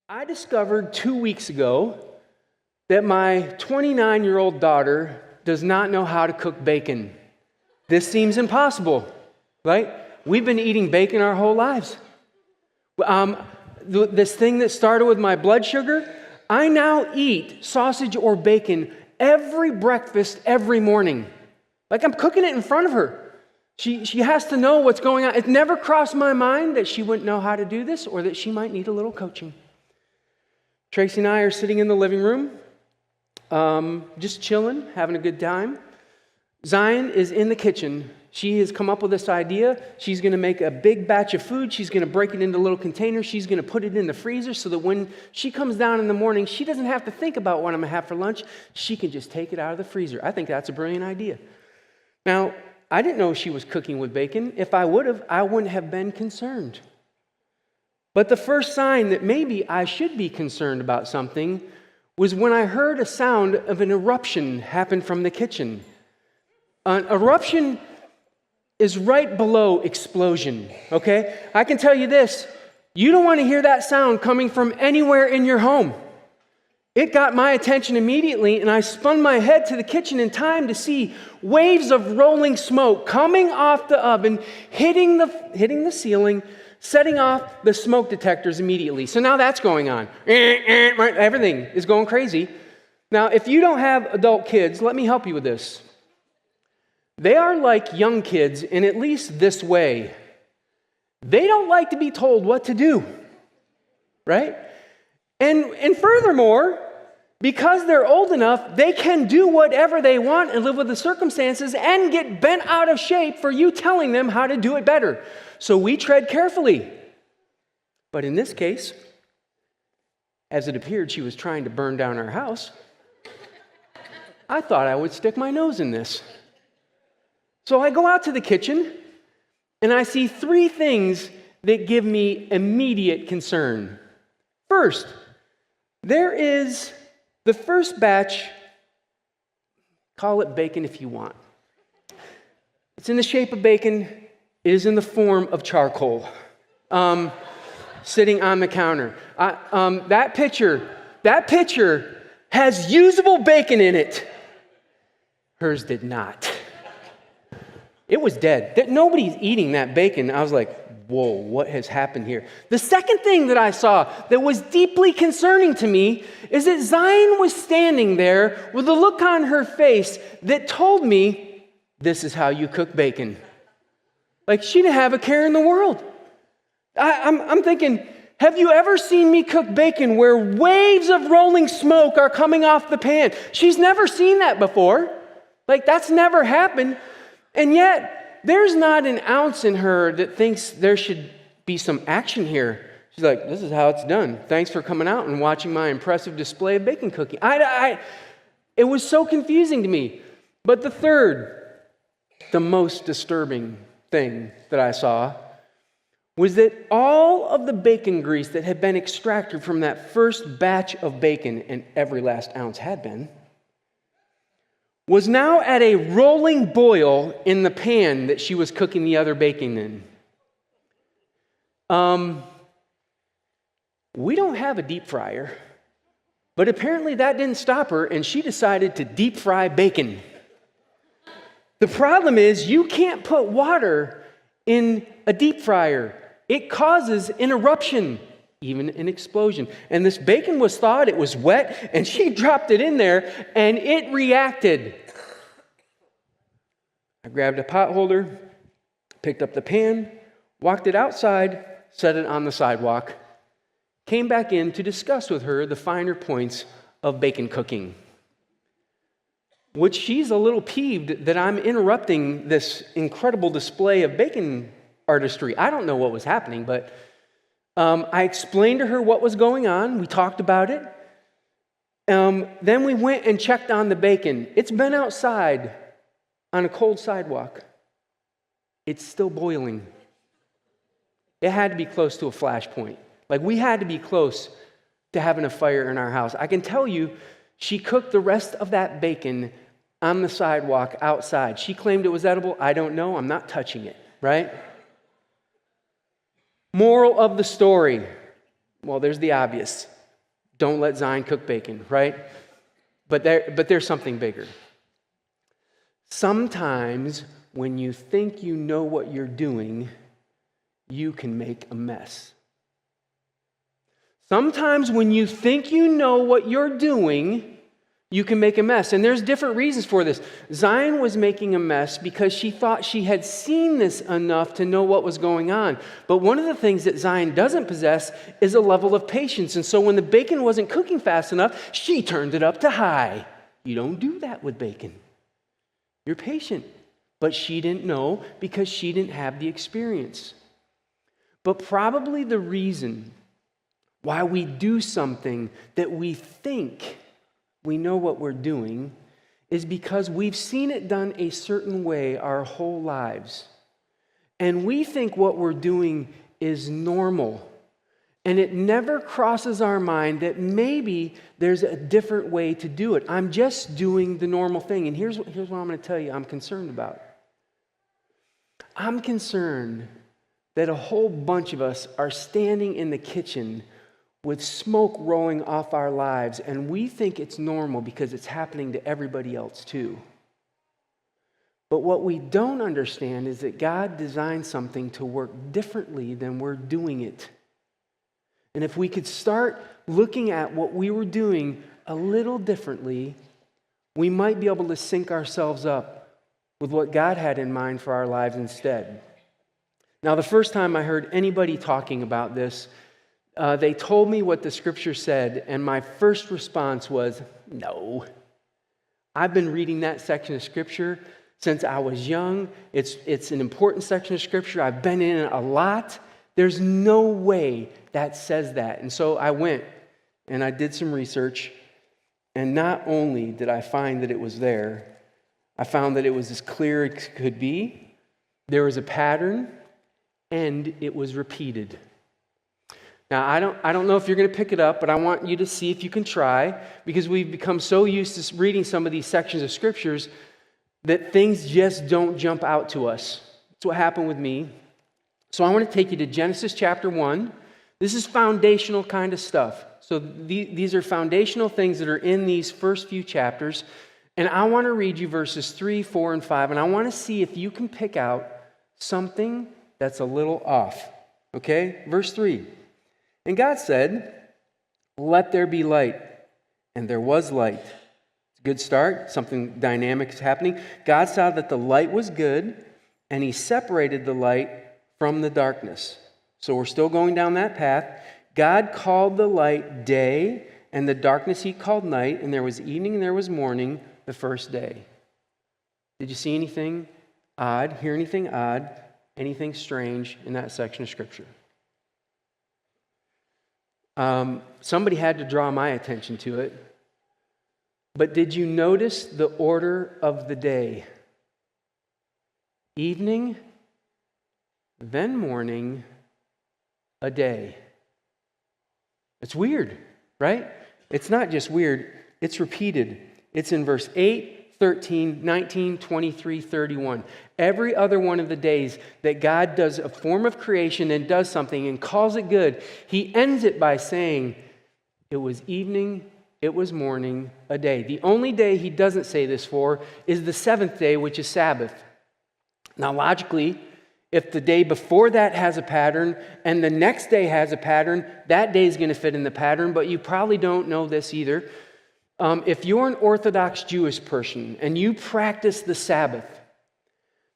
I discovered 2 weeks ago that my 29-year-old daughter does not know how to cook bacon. This seems impossible, right? We've been eating bacon our whole lives. This thing that started with my blood sugar, I now eat sausage or bacon every breakfast, every morning. Like I'm cooking it in front of her. She has to know what's going on. It never crossed my mind that she wouldn't know how to do this or that she might need a little coaching. Tracy and I are sitting in the living room, just chilling, having a good time. Zion is in the kitchen. She has come up with this idea. She's going to make a big batch of food. She's going to break it into little containers. She's going to put it in the freezer so that when she comes down in the morning, she doesn't have to think about what I'm going to have for lunch. She can just take it out of the freezer. I think that's a brilliant idea. Now, I didn't know she was cooking with bacon. If I would have, I wouldn't have been concerned. But the first sign that maybe I should be concerned about something was when I heard a sound of an eruption happen from the kitchen. An eruption is right below explosion, okay? I can tell you this, you don't want to hear that sound coming from anywhere in your home. It got my attention immediately, and I spun my head to the kitchen in time to see waves of rolling smoke coming off the oven, hitting the ceiling, setting off the smoke detectors immediately. So now that's going on. Right? Everything is going crazy. Now, if you don't have adult kids, let me help you with this. They are like young kids in at least this way. They don't like to be told what to do, right? And furthermore, because they're old enough, they can do whatever they want and live with the circumstances and get bent out of shape for you telling them how to do it better. So we tread carefully. But in this case, as it appeared she was trying to burn down our house, I thought I would stick my nose in this. So I go out to the kitchen, and I see three things that give me immediate concern. First, there is the first batch, call it bacon if you want. It's in the shape of bacon. It is in the form of charcoal, sitting on the counter. That pitcher has usable bacon in it. Hers did not. It was dead. Nobody's eating that bacon. I was like, whoa, what has happened here? The second thing that I saw that was deeply concerning to me is that Zion was standing there with a look on her face that told me, this is how you cook bacon. Like she didn't have a care in the world. I'm thinking, have you ever seen me cook bacon where waves of rolling smoke are coming off the pan? She's never seen that before. Like that's never happened. And yet, there's not an ounce in her that thinks there should be some action here. She's like, this is how it's done. Thanks for coming out and watching my impressive display of bacon cooking. It was so confusing to me. But the third, the most disturbing thing that I saw was that all of the bacon grease that had been extracted from that first batch of bacon, and every last ounce had been, was now at a rolling boil in the pan that she was cooking the other bacon in. We don't have a deep fryer, but apparently that didn't stop her, and she decided to deep fry bacon. The problem is you can't put water in a deep fryer. It causes an eruption, even an explosion. And this bacon was thawed, it was wet, and she dropped it in there, and it reacted. I grabbed a pot holder, picked up the pan, walked it outside, set it on the sidewalk, came back in to discuss with her the finer points of bacon cooking. Which she's a little peeved that I'm interrupting this incredible display of bacon artistry. I don't know what was happening, but I explained to her what was going on. We talked about it. Then we went and checked on the bacon. It's been outside on a cold sidewalk. It's still boiling. It had to be close to a flash point. Like we had to be close to having a fire in our house. I can tell you, she cooked the rest of that bacon on the sidewalk outside. She claimed it was edible. I don't know. I'm not touching it, right? Moral of the story. Well, there's the obvious. don't let Zion cook bacon, right? But there's something bigger. Sometimes when you think you know what you're doing, you can make a mess. Sometimes when you think you know what you're doing, you can make a mess. And there's different reasons for this. Zion was making a mess because she thought she had seen this enough to know what was going on. But one of the things that Zion doesn't possess is a level of patience. And so when the bacon wasn't cooking fast enough, she turned it up to high. You don't do that with bacon. You're patient. But she didn't know because she didn't have the experience. But probably the reason why we do something that we think we know what we're doing is because we've seen it done a certain way our whole lives. And we think what we're doing is normal. And it never crosses our mind that maybe there's a different way to do it. I'm just doing the normal thing. And here's what I'm going to tell you I'm concerned about. I'm concerned that a whole bunch of us are standing in the kitchen with smoke rolling off our lives, and we think it's normal because it's happening to everybody else too. But what we don't understand is that God designed something to work differently than we're doing it. And if we could start looking at what we were doing a little differently, we might be able to sync ourselves up with what God had in mind for our lives instead. Now, the first time I heard anybody talking about this, they told me what the scripture said, and my first response was, no. I've been reading that section of scripture since I was young. It's an important section of scripture. I've been in it a lot. There's no way that says that. And so I went and I did some research, and not only did I find that it was there, I found that it was as clear as it could be. There was a pattern, and it was repeated. Now, I don't know if you're going to pick it up, but I want you to see if you can try, because we've become so used to reading some of these sections of scriptures that things just don't jump out to us. That's what happened with me. So I want to take you to Genesis chapter 1. This is foundational kind of stuff. So these are foundational things that are in these first few chapters. And I want to read you verses 3, 4, and 5, and I want to see if you can pick out something that's a little off. Okay? Verse 3. And God said, "Let there be light." And there was light. It's a good start. Something dynamic is happening. God saw that the light was good, and He separated the light from the darkness. So we're still going down that path. God called the light day, and the darkness He called night, and there was evening and there was morning the first day. Did you see anything odd, hear anything odd, anything strange in that section of Scripture? Somebody had to draw my attention to it. But did you notice the order of the day? Evening, then morning, a day. It's weird, right? It's not just weird, it's repeated. It's in verse 8, 13, 19, 23, 31. Every other one of the days that God does a form of creation and does something and calls it good, He ends it by saying, it was evening, it was morning, a day. The only day He doesn't say this for is the seventh day, which is Sabbath. Now, logically, if the day before that has a pattern and the next day has a pattern, that day is going to fit in the pattern, but you probably don't know this either. If you're an Orthodox Jewish person and you practice the Sabbath,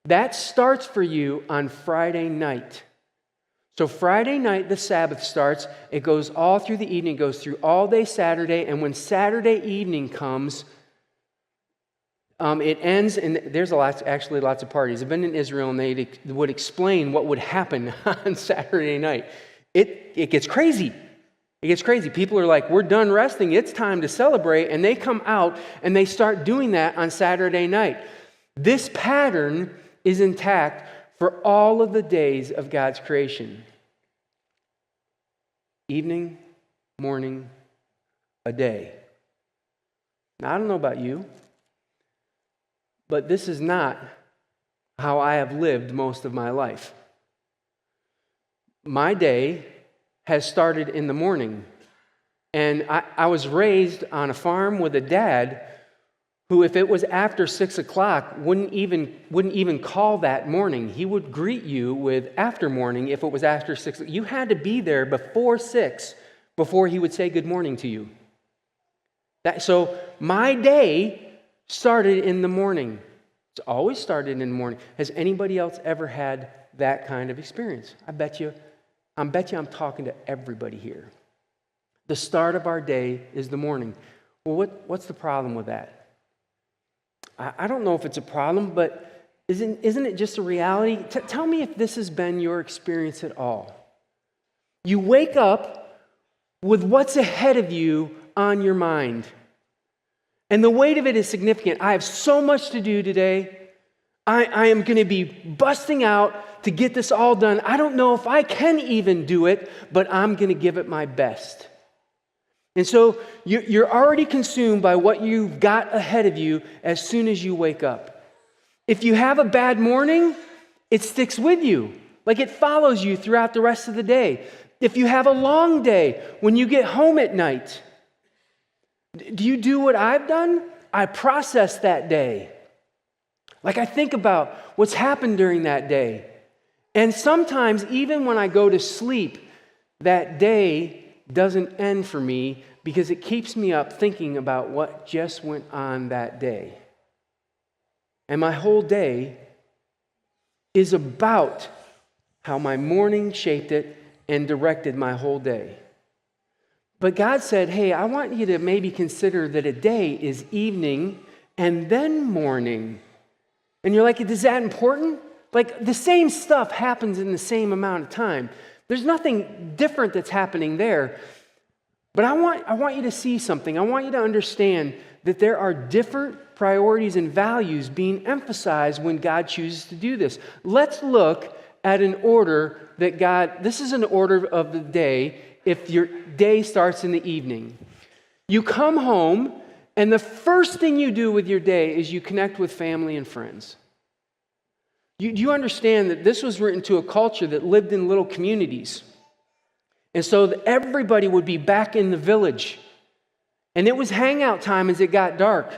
that starts for you on Friday night. So Friday night, the Sabbath starts. It goes all through the evening. It goes through all day Saturday. And when Saturday evening comes, it ends, and there's actually lots of parties. I've been in Israel, and they would explain what would happen on Saturday night. It gets crazy. It gets crazy. People are like, we're done resting. It's time to celebrate. And they come out, and they start doing that on Saturday night. This pattern is intact for all of the days of God's creation. Evening, morning, a day. Now, I don't know about you, but this is not how I have lived most of my life. My day has started in the morning, And I was raised on a farm with a dad who, if it was after 6 o'clock, wouldn't even call that morning. He would greet you with after morning if it was after 6. You had to be there before 6 before he would say good morning to you. So my day started in the morning. It's always started in the morning. Has anybody else ever had that kind of experience? I bet you I'm talking to everybody here. The start of our day is the morning. Well, what's the problem with that? I don't know if it's a problem, but isn't it just a reality? Tell me if this has been your experience at all. You wake up with what's ahead of you on your mind. And the weight of it is significant. I have so much to do today. I am going to be busting out to get this all done. I don't know if I can even do it, but I'm going to give it my best. And so you're already consumed by what you've got ahead of you as soon as you wake up. If you have a bad morning, it sticks with you. Like it follows you throughout the rest of the day. If you have a long day, when you get home at night, do you do what I've done? I process that day. Like I think about what's happened during that day. And sometimes even when I go to sleep, that day doesn't end for me because it keeps me up thinking about what just went on that day. And my whole day is about how my morning shaped it and directed my whole day. But God said, hey, I want you to maybe consider that a day is evening and then morning. And you're like, is that important? Like the same stuff happens in the same amount of time. There's nothing different that's happening there. But I want you to see something. I want you to understand that there are different priorities and values being emphasized when God chooses to do this. Let's look at an order that this is an order of the day if your day starts in the evening. You come home, and the first thing you do with your day is you connect with family and friends. Do you understand that this was written to a culture that lived in little communities? And so everybody would be back in the village. And it was hangout time as it got dark.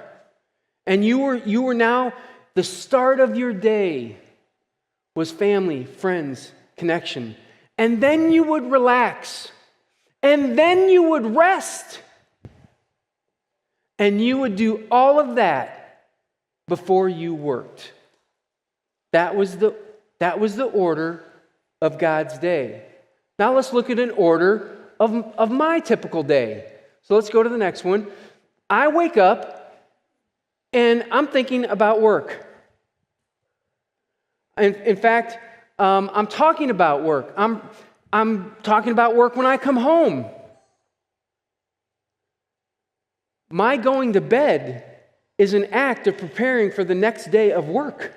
And you were now, the start of your day was family, friends, connection. And then you would relax. And then you would rest. And you would do all of that before you worked. That was the order of God's day. Now let's look at an order of my typical day. So let's go to the next one. I wake up and I'm thinking about work. In fact, I'm talking about work. I'm talking about work when I come home. My going to bed is an act of preparing for the next day of work.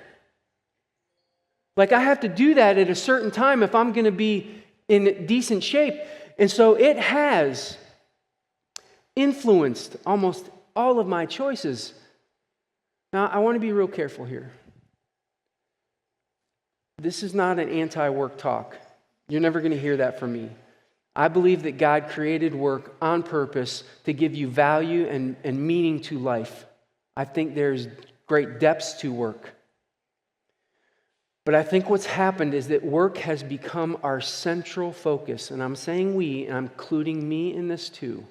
Like I have to do that at a certain time if I'm going to be in decent shape. And so it has influenced almost all of my choices. Now, I want to be real careful here. This is not an anti-work talk. You're never going to hear that from me. I believe that God created work on purpose to give you value and meaning to life. I think there's great depths to work. But I think what's happened is that work has become our central focus. And I'm saying we, and I'm including me in this too,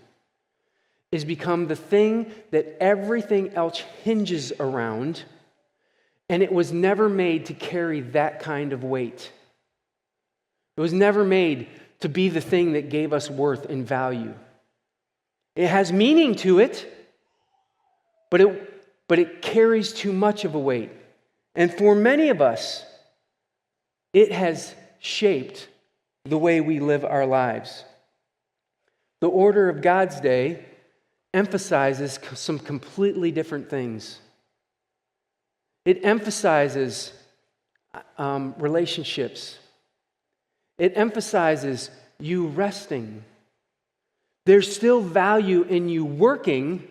is become the thing that everything else hinges around. And it was never made to carry that kind of weight. It was never made to be the thing that gave us worth and value. It has meaning to it, but it carries too much of a weight. And for many of us, it has shaped the way we live our lives. The order of God's day emphasizes some completely different things. It emphasizes relationships. It emphasizes you resting. There's still value in you working,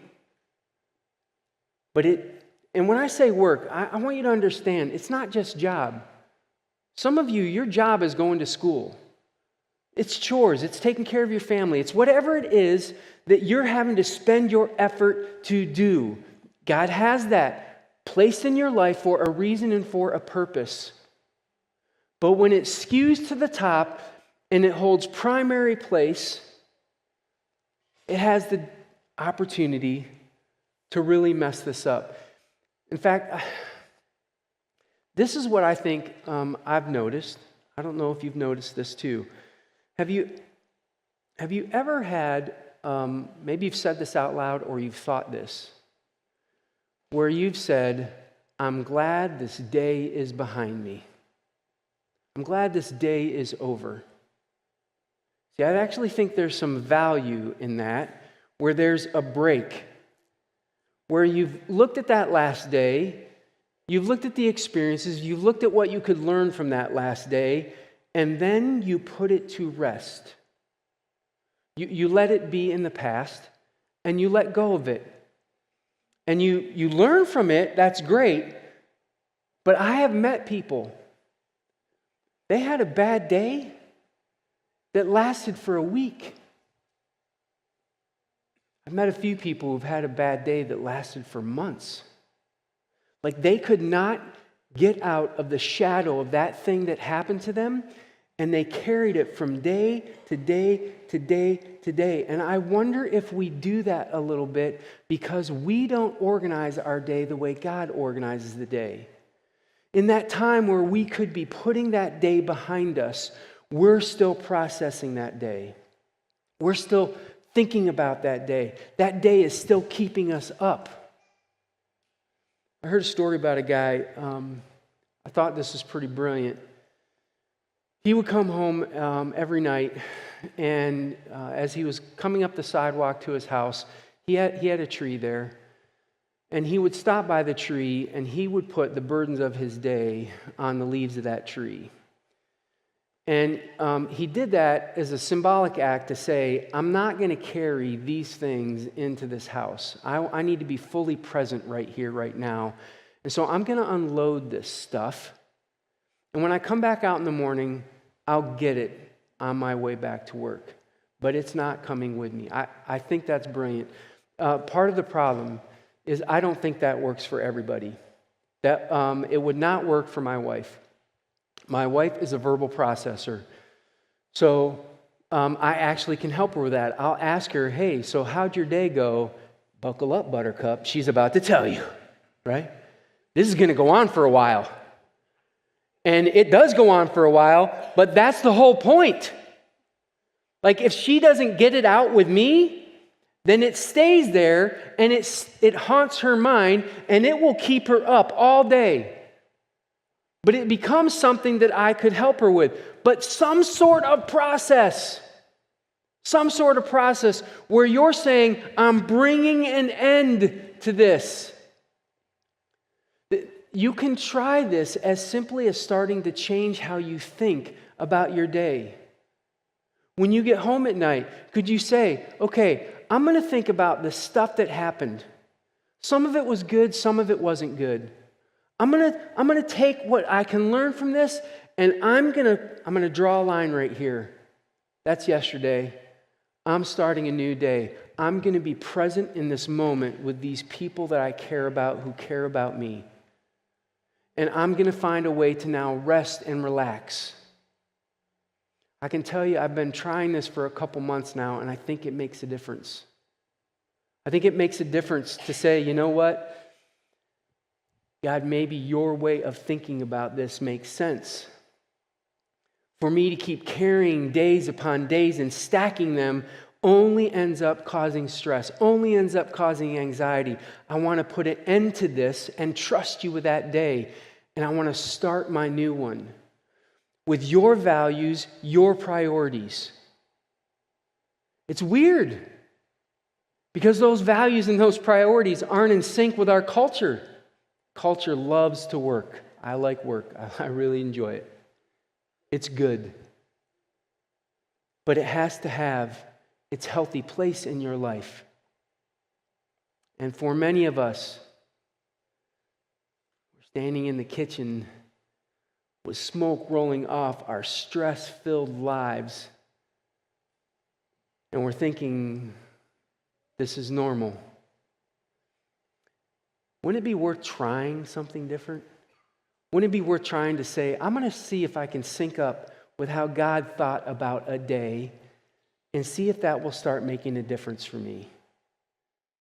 and when I say work, I want you to understand, it's not just job. Some of you, your job is going to school. It's chores. It's taking care of your family. It's whatever it is that you're having to spend your effort to do. God has that placed in your life for a reason and for a purpose. But when it skews to the top and it holds primary place, it has the opportunity to really mess this up. In fact, this is what I think I've noticed. I don't know if you've noticed this too. Have you ever had, maybe you've said this out loud or you've thought this, where you've said, I'm glad this day is behind me. I'm glad this day is over. See, I actually think there's some value in that, where there's a break, where you've looked at that last day, you've looked at the experiences, you've looked at what you could learn from that last day, and then you put it to rest. You let it be in the past, and you let go of it. And you learn from it, that's great, but I have met people, they had a bad day that lasted for a week. I've met a few people who've had a bad day that lasted for months. Like they could not get out of the shadow of that thing that happened to them, and they carried it from day to day to day to day. And I wonder if we do that a little bit because we don't organize our day the way God organizes the day. In that time where we could be putting that day behind us, we're still processing that day. We're still thinking about that day. That day is still keeping us up. I heard a story about a guy, I thought this was pretty brilliant. He would come home every night, and as he was coming up the sidewalk to his house, he had a tree there. And he would stop by the tree, and he would put the burdens of his day on the leaves of that tree. And he did that as a symbolic act to say, I'm not going to carry these things into this house. I need to be fully present right here, right now. And so I'm going to unload this stuff. And when I come back out in the morning, I'll get it on my way back to work. But it's not coming with me. I think that's brilliant. Part of the problem is I don't think that works for everybody. That it would not work for my wife. My wife is a verbal processor. So I actually can help her with that. I'll ask her, hey, so how'd your day go? Buckle up, Buttercup. She's about to tell you, right? This is going to go on for a while. And it does go on for a while, but that's the whole point. Like if she doesn't get it out with me, then it stays there and it haunts her mind and it will keep her up all day. But it becomes something that I could help her with. But some sort of process where you're saying, I'm bringing an end to this. You can try this as simply as starting to change how you think about your day. When you get home at night, could you say, okay, I'm going to think about the stuff that happened. Some of it was good, some of it wasn't good. I'm going to take what I can learn from this, and I'm going to draw a line right here. That's yesterday. I'm starting a new day. I'm going to be present in this moment with these people that I care about who care about me. And I'm going to find a way to now rest and relax. I can tell you I've been trying this for a couple months now, and I think it makes a difference. I think it makes a difference to say, you know what? God, maybe your way of thinking about this makes sense. For me to keep carrying days upon days and stacking them only ends up causing stress, only ends up causing anxiety. I want to put an end to this and trust you with that day. And I want to start my new one with your values, your priorities. It's weird because those values and those priorities aren't in sync with our culture. Culture loves to work. I like work. I really enjoy it. It's good. But it has to have its healthy place in your life. And for many of us, we're standing in the kitchen with smoke rolling off our stress-filled lives, and we're thinking, this is normal. Wouldn't it be worth trying something different? Wouldn't it be worth trying to say, I'm going to see if I can sync up with how God thought about a day and see if that will start making a difference for me?